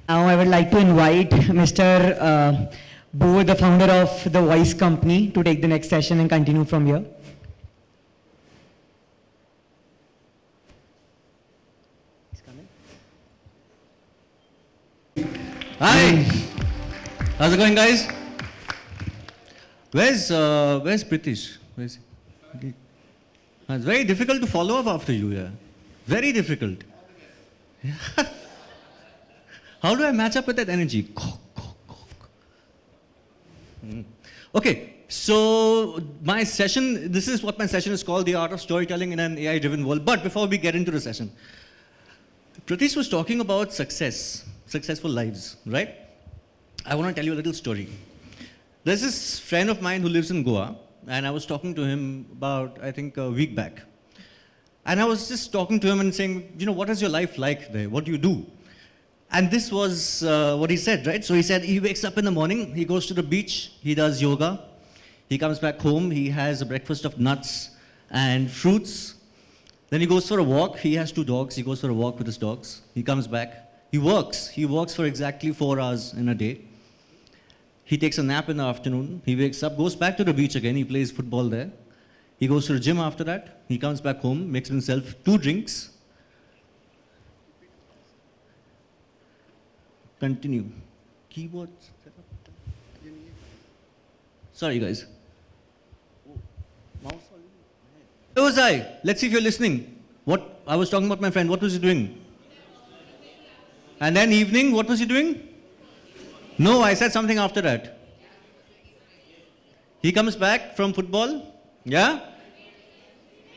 Now I would like to invite Mr. Bo, the founder of the Voice Company, to take the next session and continue from here. Hi, how's it going, guys? Where's Pritish? Where's he? It's very difficult to follow up after you, yeah. Very difficult. How do I match up with that energy? Okay, so my session, this is what my session is called, The Art of Storytelling in an AI-Driven World. But before we get into the session, Pritish was talking about successful lives, right? I want to tell you a little story. There's this friend of mine who lives in Goa, and I was talking to him about, I think, a week back. And I was just talking to him and saying, you know, what is your life like there? What do you do? And this was what he said, right? So he said he wakes up in the morning, he goes to the beach, he does yoga, he comes back home, he has a breakfast of nuts and fruits. Then he goes for a walk, he has 2 dogs, he goes for a walk with his dogs, he comes back, he works for exactly 4 hours in a day. He takes a nap in the afternoon, he wakes up, goes back to the beach again, he plays football there. He goes to the gym after that, he comes back home, makes himself 2 drinks. Continue. Keyboards. Sorry, guys. Where was I? Let's see if you're listening. What I was talking about my friend, what was he doing? And then evening, what was he doing? No, I said something after that. He comes back from football, yeah?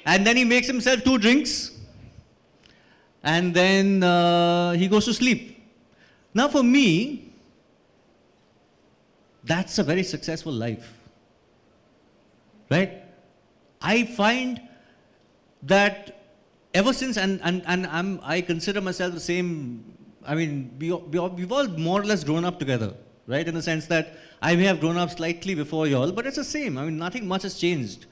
And then he makes himself 2 drinks. And then he goes to sleep. Now for me, that's a very successful life, right? I find that ever since, I consider myself the same, I mean, we've all more or less grown up together, right? In the sense that I may have grown up slightly before you all, but it's the same. I mean, nothing much has changed.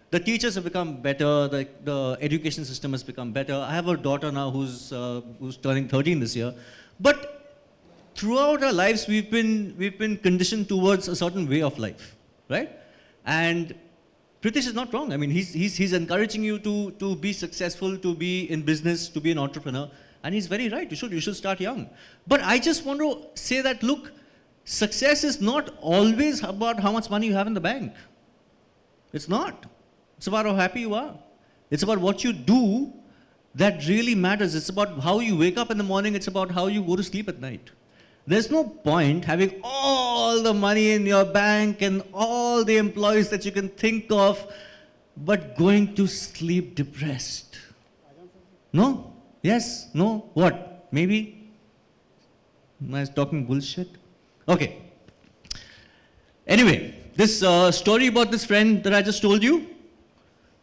The teachers have become better, the education system has become better. I have a daughter now who's turning 13 this year. But throughout our lives, we've been conditioned towards a certain way of life, right? And Pritish is not wrong. I mean, he's encouraging you to be successful, to be in business, to be an entrepreneur. And he's very right. You should start young. But I just want to say that, look, success is not always about how much money you have in the bank. It's not. It's about how happy you are. It's about what you do that really matters. It's about how you wake up in the morning. It's about how you go to sleep at night. There's no point having all the money in your bank and all the employees that you can think of, but going to sleep depressed. No? Yes? No? What? Maybe? Am I talking bullshit? Okay. Anyway, this story about this friend that I just told you,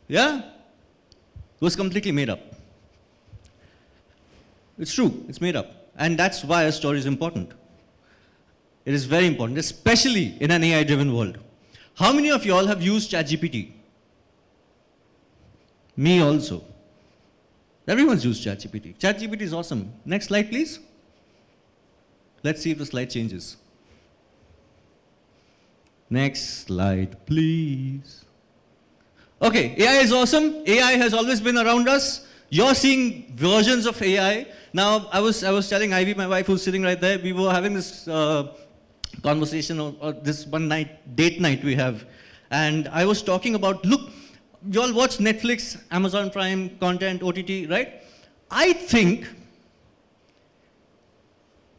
yeah, was completely made up. It's true, it's made up. And that's why a story is important. It is very important, especially in an AI-driven world. How many of you all have used ChatGPT? Me also. Everyone's used ChatGPT. ChatGPT is awesome. Next slide, please. Let's see if the slide changes. Next slide, please. Okay, AI is awesome. AI has always been around us. You're seeing versions of AI. Now, I was telling Ivy, my wife, who's sitting right there, we were having this conversation, or this one night, date night we have. And I was talking about, look, you all watch Netflix, Amazon Prime, content, OTT, right? I think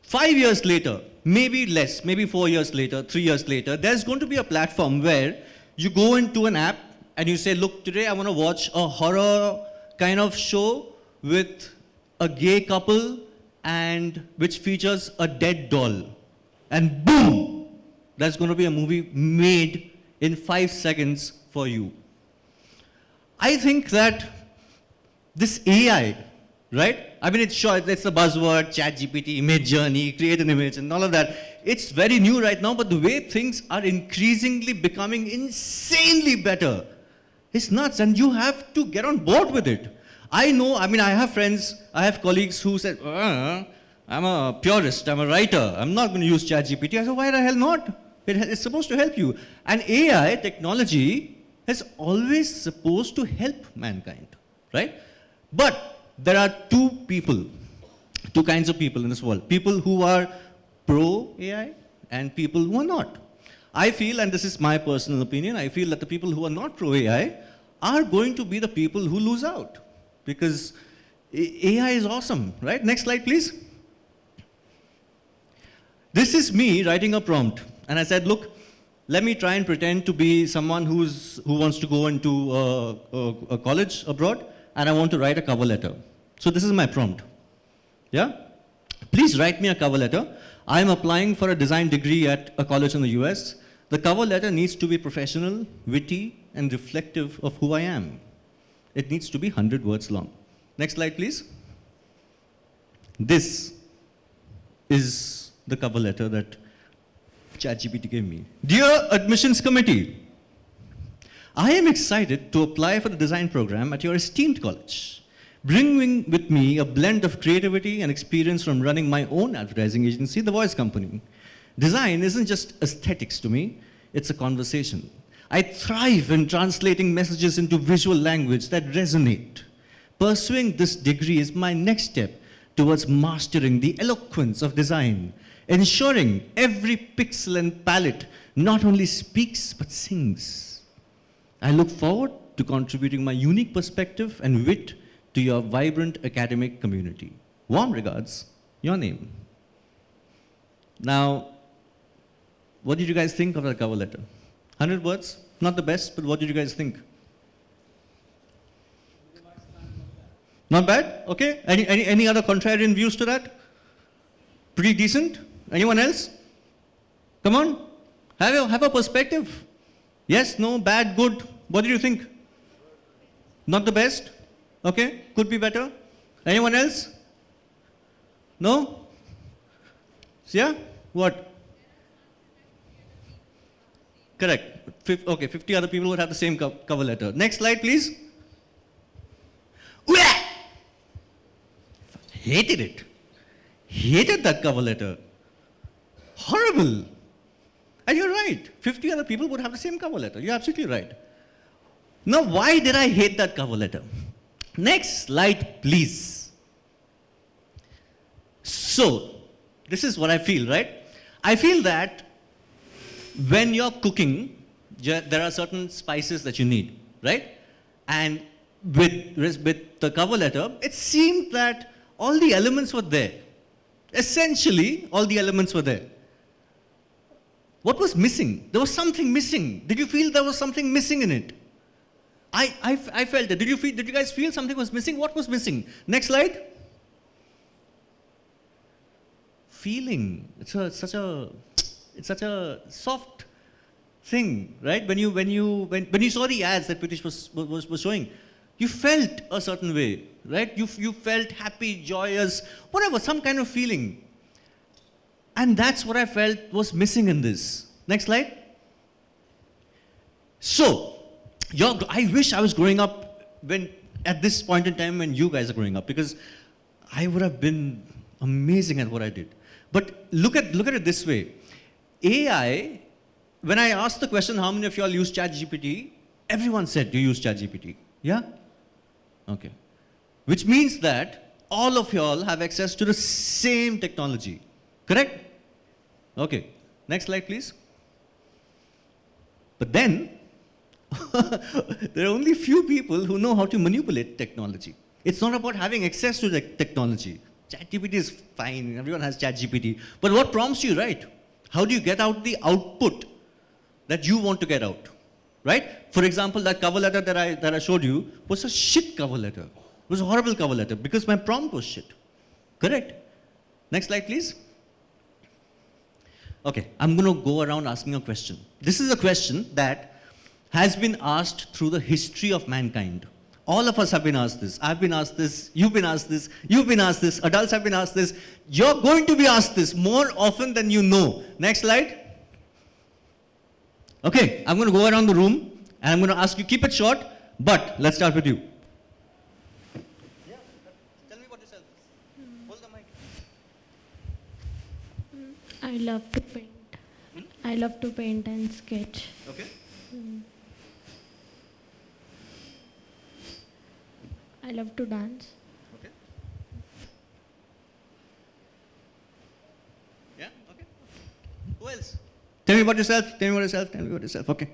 5 years later, maybe less, maybe 4 years later, 3 years later, there's going to be a platform where you go into an app and you say, look, today I want to watch a horror kind of show with a gay couple and which features a dead doll. And boom, that's going to be a movie made in 5 seconds for you. I think that this AI, right? I mean, it's the buzzword, ChatGPT, image journey, create an image and all of that. It's very new right now, but the way things are increasingly becoming insanely better, it's nuts, and you have to get on board with it. I know, I mean, I have friends, I have colleagues who said, I'm a purist, I'm a writer, I'm not going to use ChatGPT. I said, why the hell not? It's supposed to help you. And AI technology is always supposed to help mankind, right? But there are two kinds of people in this world. People who are pro-AI and people who are not. I feel, and this is my personal opinion, I feel that the people who are not pro-AI are going to be the people who lose out. Because AI is awesome, right? Next slide, please. This is me writing a prompt. And I said, look, let me try and pretend to be someone who wants to go into a college abroad, and I want to write a cover letter. So this is my prompt. Yeah? Please write me a cover letter. I'm applying for a design degree at a college in the US. The cover letter needs to be professional, witty, and reflective of who I am. It needs to be 100 words long. Next slide, please. This is the cover letter that ChatGPT gave me. Dear Admissions Committee, I am excited to apply for the design program at your esteemed college, bringing with me a blend of creativity and experience from running my own advertising agency, The Voice Company. Design isn't just aesthetics to me, it's a conversation. I thrive in translating messages into visual language that resonate. Pursuing this degree is my next step towards mastering the eloquence of design, ensuring every pixel and palette not only speaks but sings. I look forward to contributing my unique perspective and wit to your vibrant academic community. Warm regards, your name. Now, what did you guys think of that cover letter? 100 words, not the best, but what did you guys think? Not bad? Okay. Any other contrarian views to that? Pretty decent? Anyone else? Come on. Have a perspective. Yes, no, bad, good. What do you think? Not the best? Okay. Could be better. Anyone else? No? Yeah? What? Correct. Okay, 50 other people would have the same cover letter. Next slide, please. Hated it. Hated that cover letter. Horrible. And you're right. 50 other people would have the same cover letter. You're absolutely right. Now, why did I hate that cover letter? Next slide, please. So, this is what I feel, right? I feel that when you're cooking, there are certain spices that you need, right? And with the cover letter, it seemed that all the elements were there. Essentially, all the elements were there. What was missing? There was something missing. Did you feel there was something missing in it? I felt it. Did you guys feel something was missing? What was missing? Next slide. Feeling. It's such a soft thing, right? When you saw the ads that Pritish was showing, you felt a certain way, right? You felt happy, joyous, whatever, some kind of feeling. And that's what I felt was missing in this. Next slide. So, I wish I was growing up at this point in time when you guys are growing up, because I would have been amazing at what I did. But look at it this way. AI, when I asked the question, how many of y'all use ChatGPT? Everyone said, do you use ChatGPT? Yeah? Okay. Which means that all of y'all have access to the same technology. Correct? Okay. Next slide, please. But then, there are only few people who know how to manipulate technology. It's not about having access to the technology. ChatGPT is fine. Everyone has ChatGPT. But what prompts you, right? How do you get out the output that you want to get out? Right? For example, that cover letter that I showed you was a shit cover letter. It was a horrible cover letter because my prompt was shit. Correct? Next slide, please. Okay, I'm going to go around asking a question. This is a question that has been asked through the history of mankind. All of us have been asked this. I've been asked this. You've been asked this. You've been asked this. Adults have been asked this. You're going to be asked this more often than you know. Next slide. Okay, I'm going to go around the room and I'm going to ask you, keep it short, but let's start with you. Yeah, tell me about yourself. Hold the mic. I love to paint. I love to paint and sketch. Okay. I love to dance. Okay. Yeah. Okay. Who else? Tell me about yourself. Tell me about yourself. Tell me about yourself. Okay.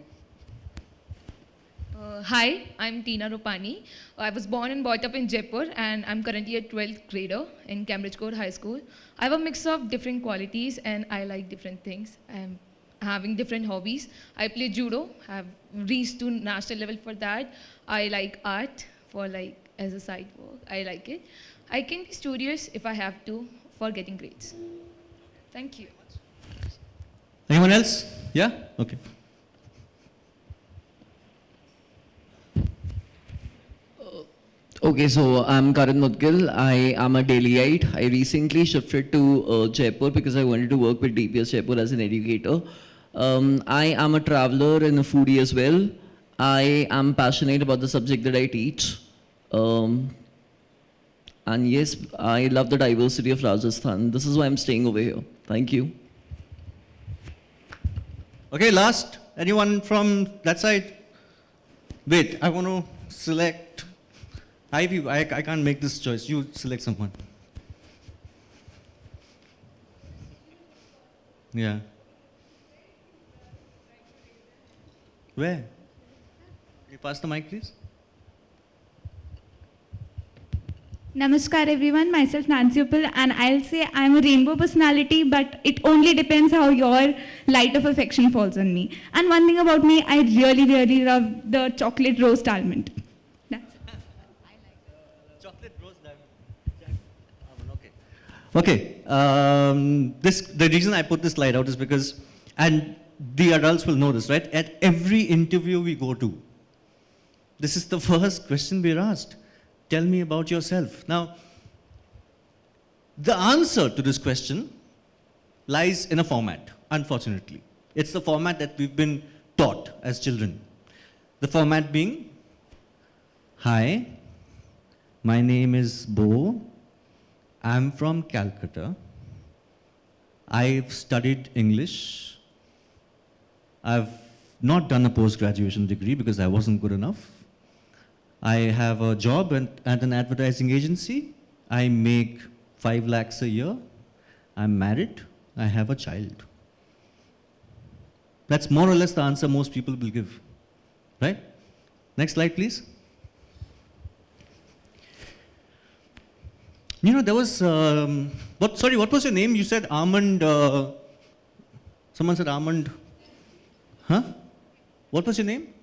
Hi, I'm Tina Rupani. I was born and brought up in Jaipur, and I'm currently a 12th grader in Cambridge Court High School. I have a mix of different qualities, and I like different things. I'm having different hobbies. I play judo. I've reached to national level for that. I like art for as a side work. I like it. I can be studious if I have to for getting grades. Thank you. Anyone else? Yeah? Okay. Okay, so I'm Karan Mudgil. I am a Delhiite. I recently shifted to Jaipur because I wanted to work with DPS Jaipur as an educator. I am a traveler and a foodie as well. I am passionate about the subject that I teach. And yes, I love the diversity of Rajasthan. This is why I'm staying over here. Thank you. Okay, last. Anyone from that side? Wait, I want to select. I can't make this choice. You select someone. Yeah. Where? You pass the mic, please. Namaskar everyone, myself Nancy Uppal, and I'll say I'm a rainbow personality, but it only depends how your light of affection falls on me. And one thing about me, I really, really love the chocolate roast almond. That's it. Chocolate roast almond. Okay. The reason I put this slide out is because, and the adults will know this, right? At every interview we go to, this is the first question we're asked. Tell me about yourself. Now, the answer to this question lies in a format, unfortunately. It's the format that we've been taught as children. The format being, hi, my name is Bo, I'm from Calcutta, I've studied English, I've not done a post-graduation degree because I wasn't good enough. I have a job at an advertising agency. I make 5 lakhs a year. I'm married. I have a child. That's more or less the answer most people will give, right? Next slide, please. You know, there was, what was your name? You said Almond, someone said Almond, huh? What was your name?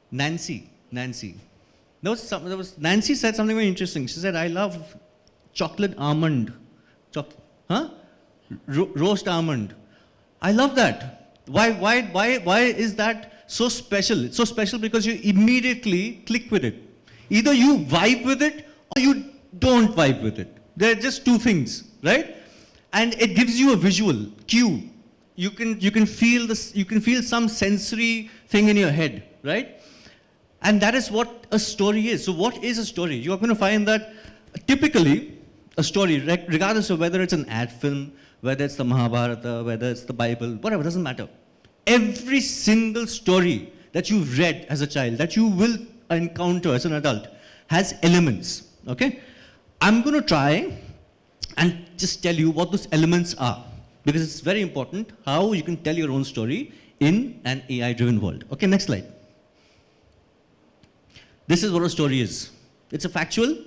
Nancy. Nancy said something very interesting. She said, I love chocolate almond. Roast almond. I love that. Why is that so special? It's so special because you immediately click with it. Either you vibe with it or you don't vibe with it. They're just two things, right? And it gives you a visual cue. You can feel this, you can feel some sensory thing in your head, right? And that is what a story is. So what is a story? You are going to find that typically a story, regardless of whether it's an ad film, whether it's the Mahabharata, whether it's the Bible, whatever, doesn't matter. Every single story that you've read as a child, that you will encounter as an adult, has elements, okay? I'm going to try and just tell you what those elements are, because it's very important how you can tell your own story in an AI-driven world. Okay, next slide. This is what a story is. It's a factual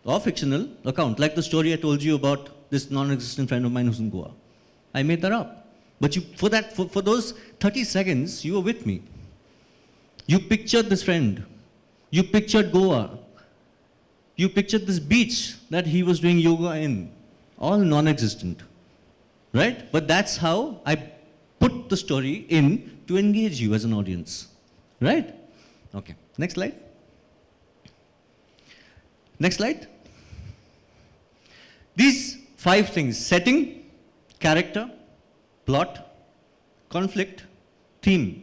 or fictional account, like the story I told you about this non-existent friend of mine who's in Goa. I made that up. But for those 30 seconds, you were with me. You pictured this friend. You pictured Goa. You pictured this beach that he was doing yoga in. All non-existent, right? But that's how I put the story in to engage you as an audience, right? Okay, next slide. Next slide. These 5 things: setting, character, plot, conflict, theme.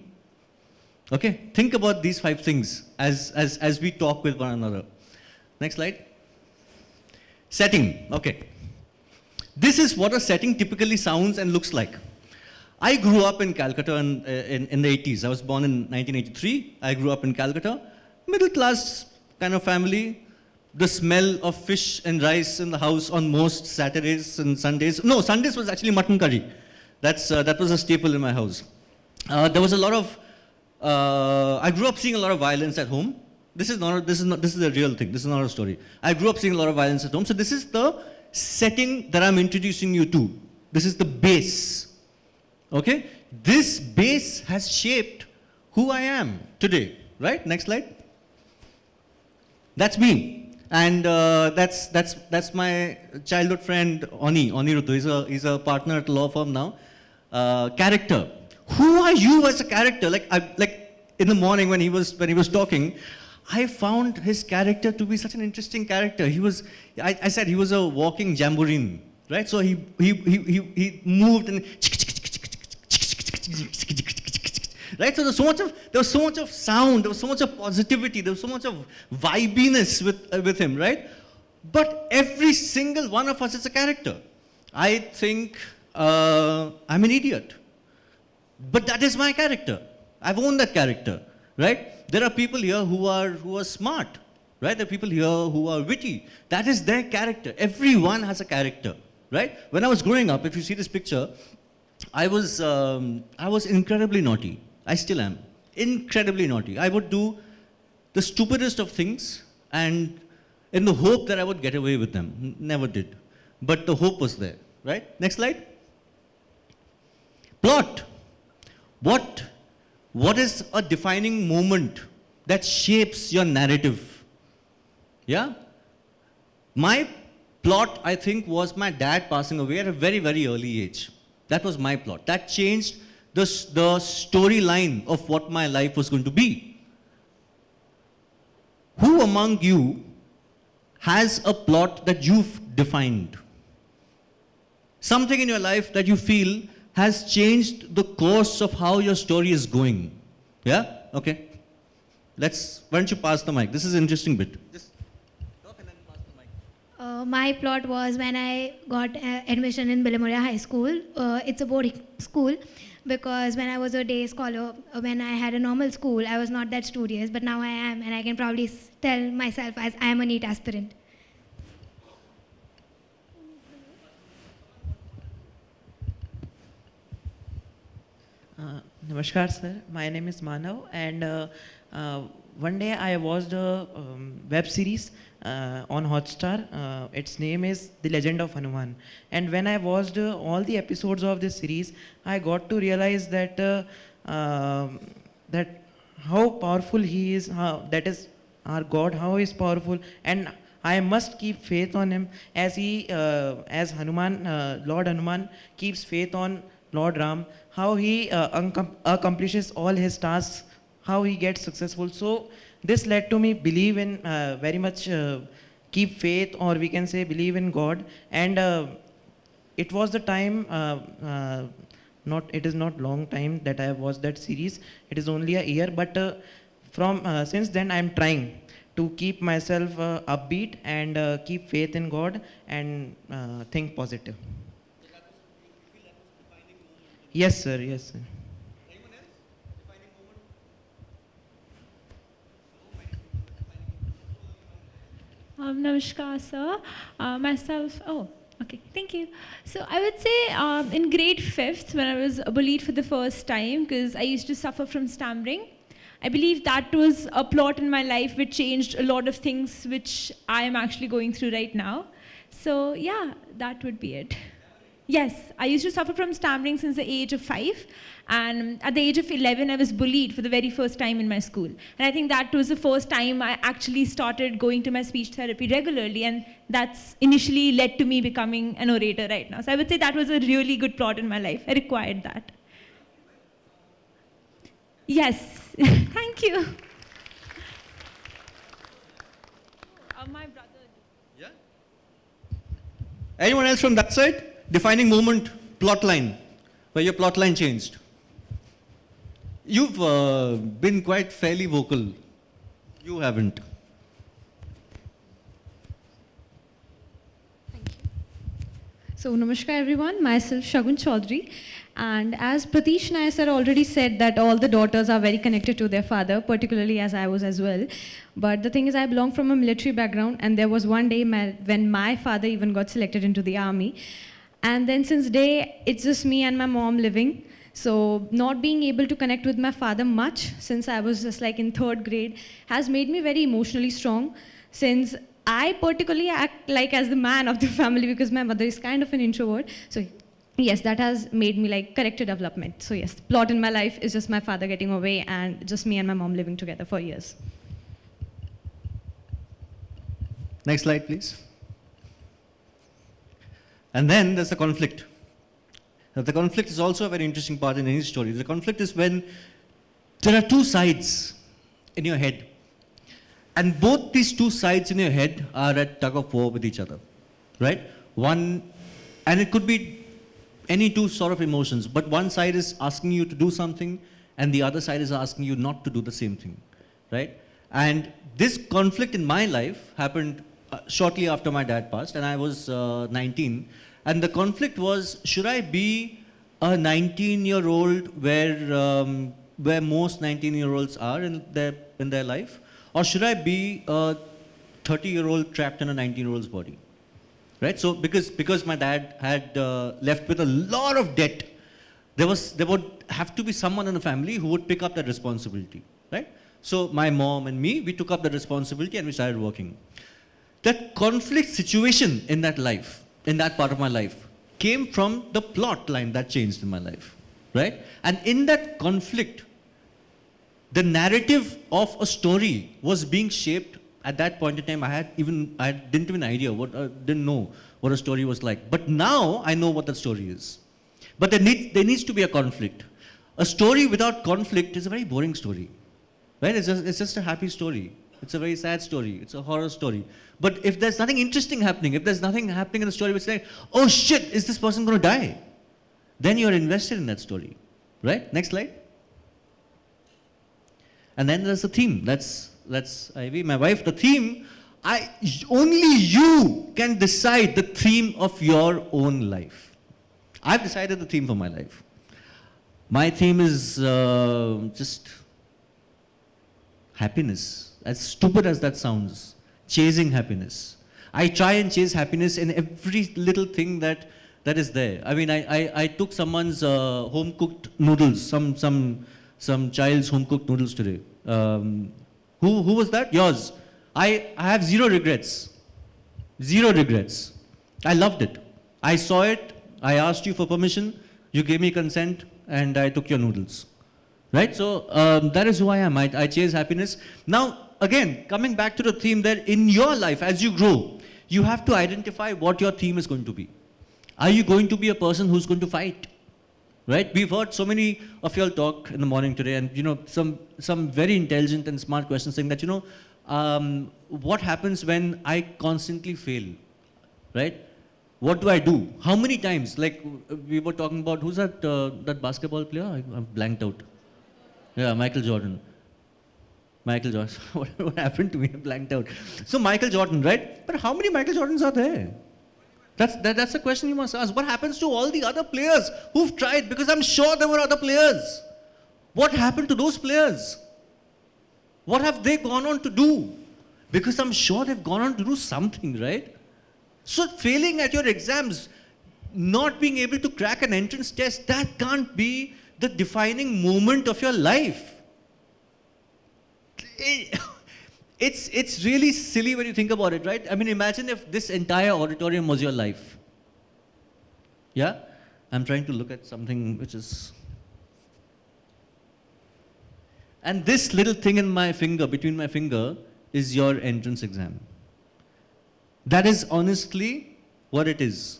Okay, think about these 5 things as we talk with one another. Next slide. Setting, okay. This is what a setting typically sounds and looks like. I grew up in Calcutta in the 80s. I was born in 1983. I grew up in Calcutta. Middle class kind of family. The smell of fish and rice in the house on most Saturdays and Sundays. No, Sundays was actually mutton curry. That was a staple in my house. There was a lot of, I grew up seeing a lot of violence at home. This is a real thing. This is not a story. I grew up seeing a lot of violence at home. So this is the setting that I'm introducing you to. This is the base. Okay? This base has shaped who I am today. Right? Next slide. That's me. And that's my childhood friend, Oni Rutu. He's a partner at a law firm now. Character. Who are you as a character? Like in the morning when he was talking, I found his character to be such an interesting character. I said he was a walking jamboree, right? So he moved and right? So there was so much of sound, there was so much of positivity, there was so much of vibiness with him, right? But every single one of us is a character. I think I'm an idiot. But that is my character. I've owned that character, right? There are people here who are smart, right? There are people here who are witty. That is their character. Everyone has a character, right? When I was growing up, if you see this picture, I was incredibly naughty. I still am. Incredibly naughty. I would do the stupidest of things and in the hope that I would get away with them. Never did. But the hope was there, right? Next slide. Plot. What is a defining moment that shapes your narrative? Yeah? My plot, I think, was my dad passing away at a very, very early age. That was my plot. That changed the storyline of what my life was going to be. Who among you has a plot that you've defined? Something in your life that you feel has changed the course of how your story is going. Yeah? Okay. Why don't you pass the mic? This is an interesting bit. Just talk and then pass the mic. My plot was when I got admission in Bilamoria High School. It's a boarding school because when I was a day scholar, when I had a normal school, I was not that studious, but now I am, and I can probably tell myself as I am a NEET aspirant. Namaskar sir, my name is Manav, and one day I watched a web series on Hotstar. Its name is The Legend of Hanuman, and when I watched all the episodes of this series, I got to realize that that how powerful he is, that is our God, how he is powerful, and I must keep faith on him as as Hanuman, Lord Hanuman keeps faith on Lord Ram, how he accomplishes all his tasks, how he gets successful. So this led to me believe in very much keep faith, or we can say believe in God. And it was the time, it is not long time that I have watched that series. It is only a year, but since then I am trying to keep myself upbeat and keep faith in God and think positive. Yes, sir. Yes, sir. Anyone else? Defining moment? Namaskar, sir. Okay, thank you. So I would say in grade 5th, when I was bullied for the first time, because I used to suffer from stammering, I believe that was a plot in my life which changed a lot of things which I am actually going through right now. So yeah, that would be it. Yes, I used to suffer from stammering since the age of 5, and at the age of 11, I was bullied for the very first time in my school. And I think that was the first time I actually started going to my speech therapy regularly, and that's initially led to me becoming an orator right now. So I would say that was a really good plot in my life. I required that. Yes, thank you. My brother. Yeah? Anyone else from that side? Defining moment, plot line, where your plot line changed. You've been quite fairly vocal. You haven't. So, namaskar everyone, myself Shagun Chaudhary. And as Pratish Nair sir already said that all the daughters are very connected to their father, particularly as I was as well. But the thing is, I belong from a military background, and there was one day when my father even got selected into the army. And then since day, it's just me and my mom living. So not being able to connect with my father much since I was just like in 3rd grade has made me very emotionally strong, since I particularly act like as the man of the family because my mother is kind of an introvert. So yes, that has made me like character development. So yes, the plot in my life is just my father getting away and just me and my mom living together for years. Next slide, please. And then there's the conflict. Now, the conflict is also a very interesting part in any story. The conflict is when there are two sides in your head. And both these two sides in your head are at tug of war with each other, right? One, and it could be any two sort of emotions, but one side is asking you to do something and the other side is asking you not to do the same thing, right? And this conflict in my life happened shortly after my dad passed, and I was 19. And the conflict was, should I be a 19-year-old where most 19-year-olds are in their life? Or should I be a 30-year-old trapped in a 19-year-old's body? Right? So because my dad had left with a lot of debt, there would have to be someone in the family who would pick up that responsibility. Right? So my mom and me, we took up the responsibility and we started working. That conflict situation in that life, in that part of my life, came from the plot line that changed in my life. Right? And in that conflict, the narrative of a story was being shaped. At that point in time, I didn't even didn't know what a story was like. But now I know what that story is. But there needs to be a conflict. A story without conflict is a very boring story, right? It's just a happy story. It's a very sad story. It's a horror story. But if there's nothing interesting happening, if there's nothing happening in the story which is like, oh shit, is this person going to die? Then you're invested in that story, right? Next slide. And then there's the theme. That's Ivy, my wife. The theme, only you can decide the theme of your own life. I've decided the theme for my life. My theme is just happiness. As stupid as that sounds, chasing happiness. I try and chase happiness in every little thing that is there. I mean, I took someone's home-cooked noodles, some child's home-cooked noodles today. Who was that? Yours. I have zero regrets. Zero regrets. I loved it. I saw it. I asked you for permission. You gave me consent, and I took your noodles. Right? So that is who I am. I chase happiness. Now, again, coming back to the theme that in your life, as you grow, you have to identify what your theme is going to be. Are you going to be a person who's going to fight? Right? We've heard so many of y'all talk in the morning today, and some very intelligent and smart questions saying that, what happens when I constantly fail? Right? What do I do? How many times? Like we were talking about, who's that basketball player? I'm blanked out. Yeah, Michael Jordan. Michael Jordan. What happened to me? I blanked out. So Michael Jordan, right? But how many Michael Jordans are there? That's the question you must ask. What happens to all the other players who've tried? Because I'm sure there were other players. What happened to those players? What have they gone on to do? Because I'm sure they've gone on to do something, right? So failing at your exams, not being able to crack an entrance test, that can't be the defining moment of your life. It's really silly when you think about it, right? I mean, imagine if this entire auditorium was your life. Yeah? I'm trying to look at something which is... And this little thing in my finger, between my finger, is your entrance exam. That is honestly what it is.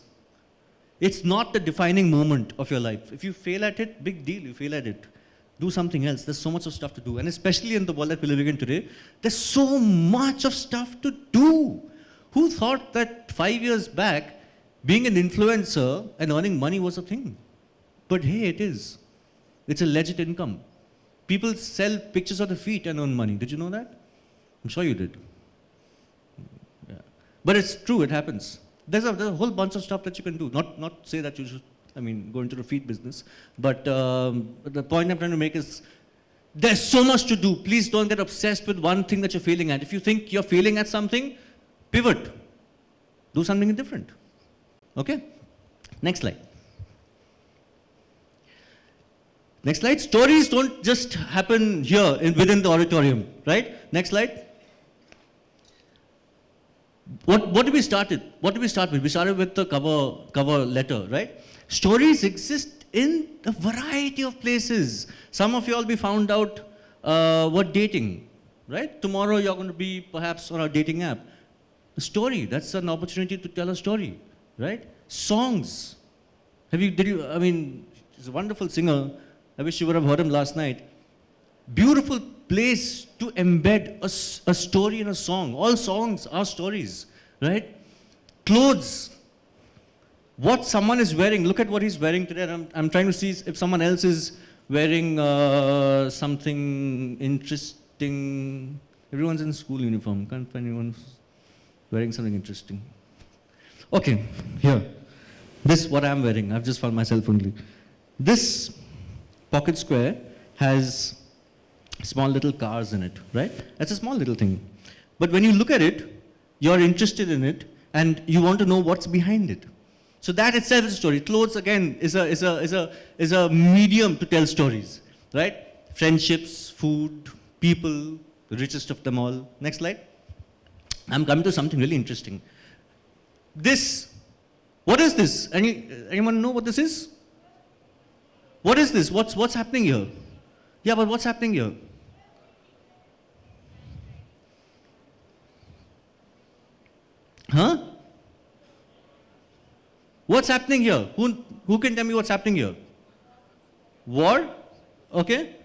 It's not the defining moment of your life. If you fail at it, big deal, you fail at it. Do something else. There's so much of stuff to do. And especially in the world that we're living in today, there's so much of stuff to do. Who thought that 5 years back, being an influencer and earning money was a thing? But hey, it is. It's a legit income. People sell pictures of their feet and earn money. Did you know that? I'm sure you did. Yeah. But it's true, it happens. There's a whole bunch of stuff that you can do. Not say that you should, go into the feed business. But the point I'm trying to make is, there's so much to do. Please don't get obsessed with one thing that you're failing at. If you think you're failing at something, pivot. Do something different. Okay? Next slide. Next slide. Stories don't just happen here within the auditorium, right? Next slide. What did we start with? What did we start with? We started with the cover letter, right? Stories exist in a variety of places. Some of you all be found out what dating, right? Tomorrow you're going to be perhaps on a dating app. A story, that's an opportunity to tell a story, right? Songs. He's a wonderful singer. I wish you would have heard him last night. Beautiful place to embed a story in a song. All songs are stories, right? Clothes. What someone is wearing, look at what he's wearing today. I'm trying to see if someone else is wearing something interesting. Everyone's in school uniform. Can't find anyone who's wearing something interesting. Okay, here. This is what I'm wearing. I've just found myself only. This pocket square has small little cars in it, right? That's a small little thing. But when you look at it, you're interested in it, and you want to know what's behind it. So that itself is a story. Clothes, again, is a medium to tell stories, right? Friendships, food, people, the richest of them all. Next slide. I'm coming to something really interesting. This, what is this? Anyone know what this is? What is this? What's happening here? Yeah, but what's happening here? Huh? What's happening here? Who can tell me what's happening here? War? Okay.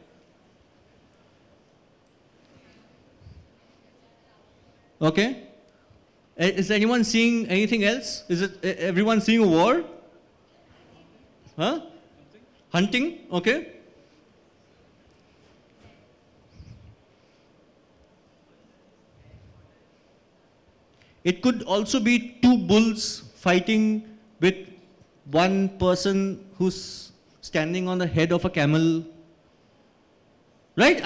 Okay. Is anyone seeing anything else? Is it everyone seeing a war? Huh? Hunting? Okay. It could also be two bulls fighting with one person who's standing on the head of a camel. Right?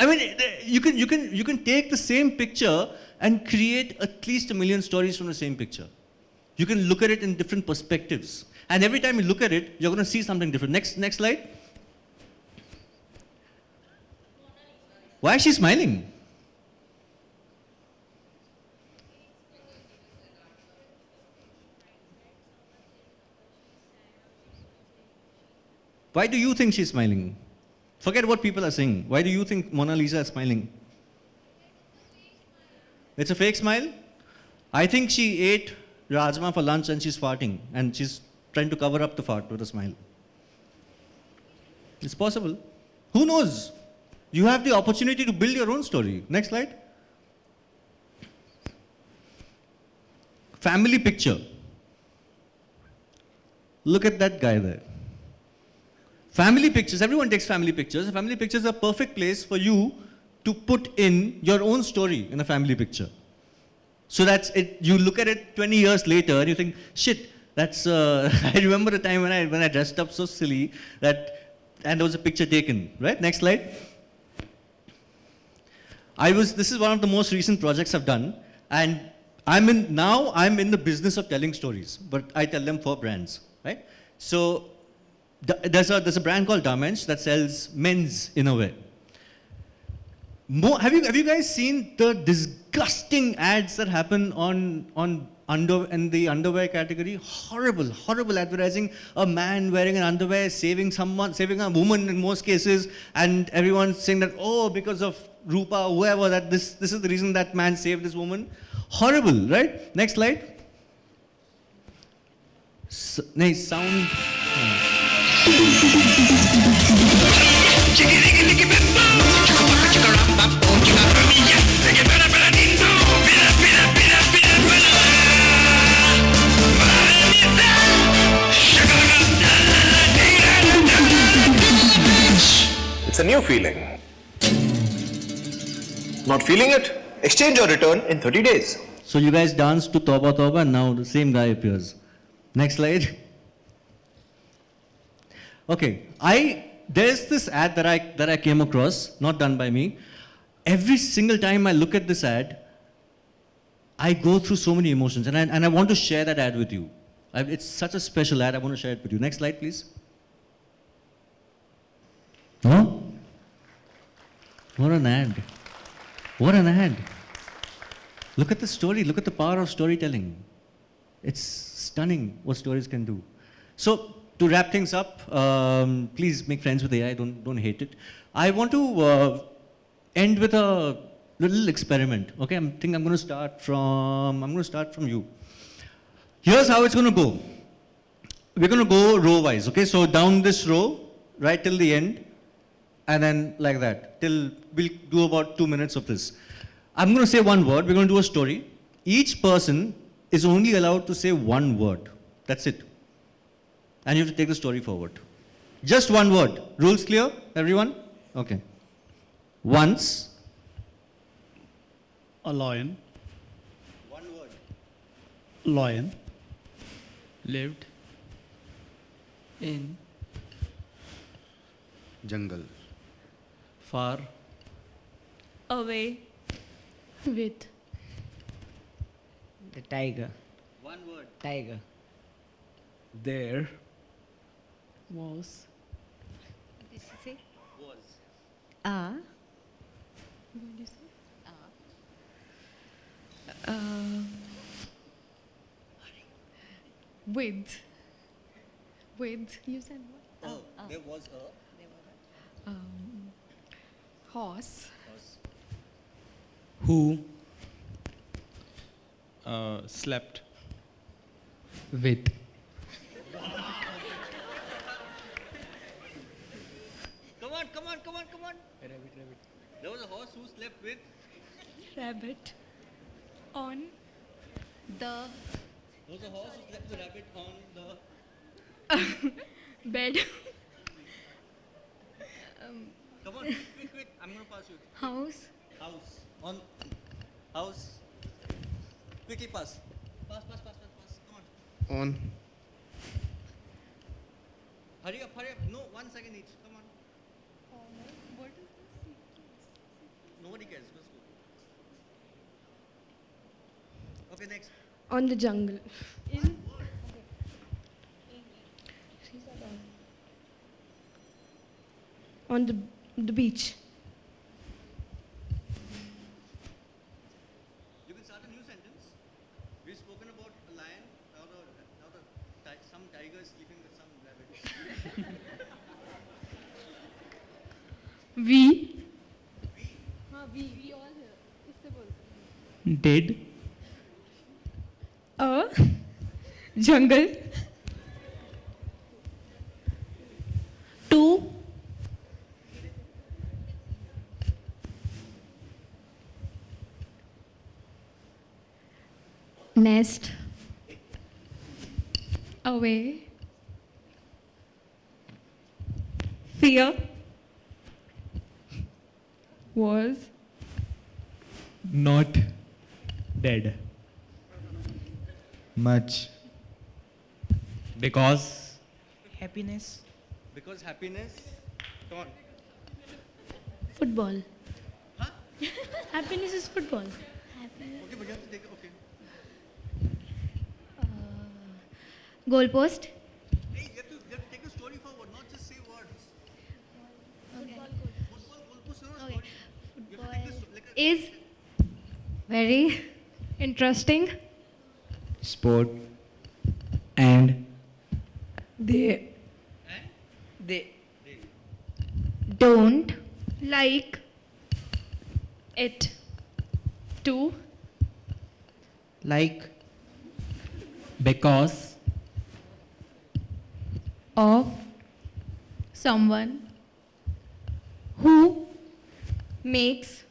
You can take the same picture and create at least 1 million stories from the same picture. You can look at it in different perspectives. And every time you look at it, you're going to see something different. Next slide. Why is she smiling? Why do you think she's smiling? Forget what people are saying. Why do you think Mona Lisa is smiling? It's a fake smile? I think she ate rajma for lunch and she's farting. And she's trying to cover up the fart with a smile. It's possible. Who knows? You have the opportunity to build your own story. Next slide. Family picture. Look at that guy there. Family pictures, everyone takes family pictures. Family pictures are a perfect place for you to put in your own story in a family picture. So that's it. You look at it 20 years later and you think, shit, that's, I remember the time when I dressed up so silly and there was a picture taken, right? Next slide. This is one of the most recent projects I've done, and I'm in the business of telling stories, but I tell them for brands, right? So there's a brand called Dimension that sells men's innerwear. Have you guys seen the disgusting ads that happen in the underwear category? Horrible advertising. A man wearing an underwear saving a woman in most cases, and everyone's saying that, oh, because of Rupa, whoever, that this is the reason that man saved this woman. Horrible, right? Next slide. Nice sound. It's a new feeling. Not feeling it? Exchange or return in 30 days. So you guys danced to Toba Toba and now the same guy appears. Next slide. Okay, there's this ad that I came across, not done by me. Every single time I look at this ad, I go through so many emotions, and I want to share that ad with you. It's such a special ad. I want to share it with you. Next slide, please. No? What an ad. What an ad. Look at the story. Look at the power of storytelling. It's stunning what stories can do. So, to wrap things up, please make friends with AI. Don't hate it. I want to end with a little experiment. Okay, I'm going to start from you. Here's how it's going to go. We're going to go row-wise. Okay, so down this row, right till the end, and then like that. We'll do about 2 minutes of this. I'm going to say one word. We're going to do a story. Each person is only allowed to say one word. That's it. And you have to take the story forward. Just one word. Rules clear, everyone? Okay. Once. A lion. One word. Lion. Lived in Jungle. far Away with The tiger. One word. Tiger. There. was Was. a with you said what? Oh, there was a. Horse Who slept. With. Come on. Rabbit. There was a horse who slept with. rabbit on the There was a horse who slept with a rabbit on the. bed Come on, quick. I'm going to pass you. house House. On. House. Quickly pass. Pass. Come on. On. Hurry up. No, 1 second each. Come on. what is this? Nobody cares. Let's go. Okay, next. On the jungle on the beach You can start a new sentence. We've spoken about a lion. Now some tiger is sleeping with some rabbit. we all here Did. a jungle to nest away fear was Not dead. Much. Because Happiness. Because happiness. Come on. Football. Happiness is football. Okay, but you have to take it. Okay. Goalpost. Hey, you have to take the story forward, not just say words. Okay. Goalpost, no Okay. story. You have to take this like a. Is very interesting. sport and they They. Don't like it to Like. because of someone who makes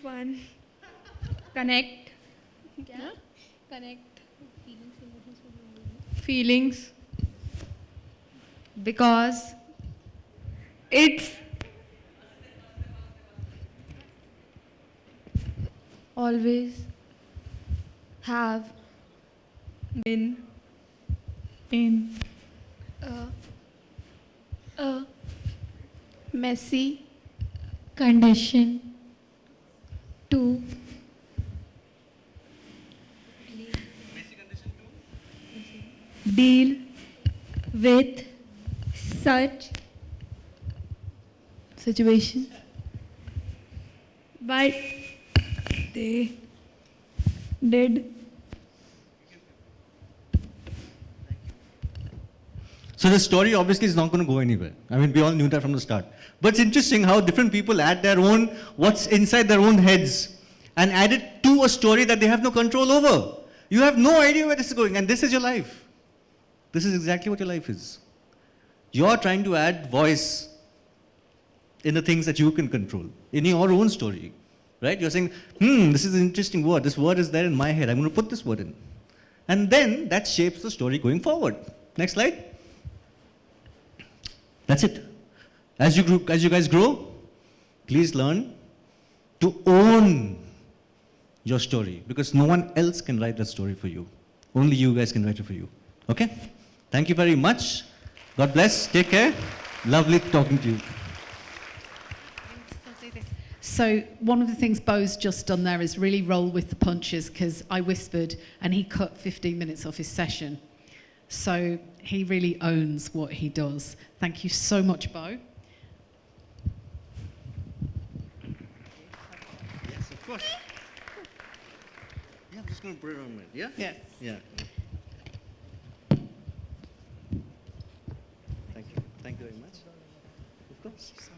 fun connect feelings because it's always have Bin. In. Messy. Condition. To. Deal. With. Such. Situation. But. They. Did. So the story obviously is not going to go anywhere. I mean, we all knew that from the start. But it's interesting how different people add their own, what's inside their own heads, and add it to a story that they have no control over. You have no idea where this is going, and this is your life. This is exactly what your life is. You're trying to add voice in the things that you can control, in your own story, right? You're saying, this is an interesting word. This word is there in my head. I'm going to put this word in. And then that shapes the story going forward. Next slide. That's it. As you guys grow, please learn to own your story, because no one else can write that story for you. Only you guys can write it for you. Okay? Thank you very much. God bless. Take care. Lovely talking to you. So one of the things Bo's just done there is really roll with the punches, because I whispered and he cut 15 minutes off his session. So he really owns what he does. Thank you so much, Bo. Yes, of course. Yeah, I'm just going to put it on my, yeah? Yes. Yeah.